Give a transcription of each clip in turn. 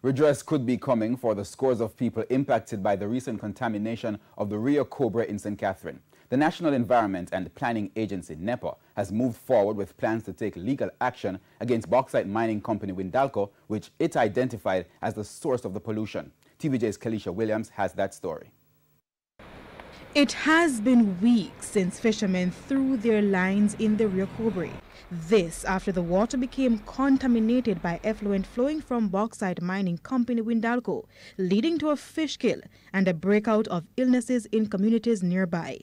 Redress could be coming for the scores of people impacted by the recent contamination of the Rio Cobre in St. Catherine. The National Environment and Planning Agency, NEPA, has moved forward with plans to take legal action against bauxite mining company Windalco, which it identified as the source of the pollution. TVJ's Kalisha Williams has that story. It has been weeks since fishermen threw their lines in the Rio Cobre. This after the water became contaminated by effluent flowing from bauxite mining company Windalco, leading to a fish kill and a breakout of illnesses in communities nearby.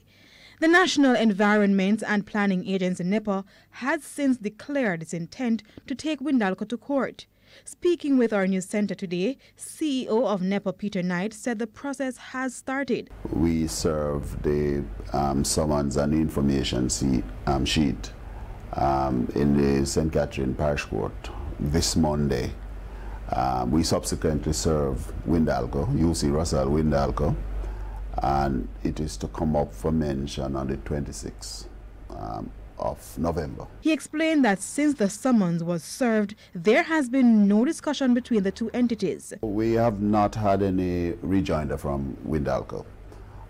The National Environment and Planning Agency, NEPA, has since declared its intent to take Windalco to court. Speaking with our news center today, CEO of NEPA, Peter Knight, said the process has started. We served the summons and information sheet in the St. Catherine Parish Court this Monday. We subsequently served Windalco, UC Russell Windalco, and it is to come up for mention on the 26th of November. He explained that since the summons was served, there has been no discussion between the two entities. We have not had any rejoinder from Windalco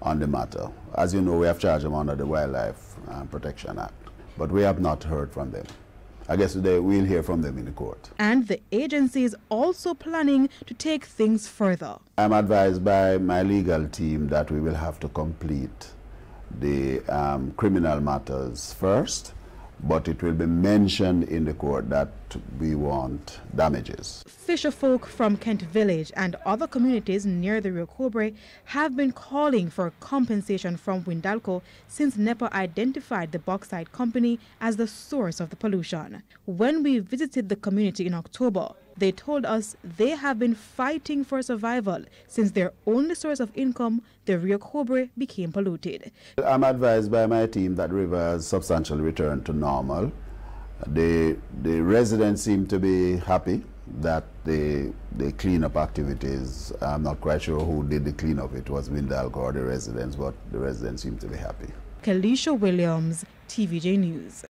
on the matter. As you know, we have charged them under the Wildlife Protection Act, but we have not heard from them. I guess today we'll hear from them in the court. And the agency is also planning to take things further. I'm advised by my legal team that we will have to complete the criminal matters first, but it will be mentioned in the court that we want damages. Fisherfolk from Kent Village and other communities near the Rio Cobre have been calling for compensation from Windalco since NEPA identified the bauxite company as the source of the pollution. When we visited the community in October, they told us they have been fighting for survival since their only source of income, the Rio Cobre, became polluted. I'm advised by my team that the river has substantially returned to normal. The residents seem to be happy that the cleanup activities, I'm not quite sure who did the cleanup, it was Windalco or the residents, but the residents seem to be happy. Kalisha Williams, TVJ News.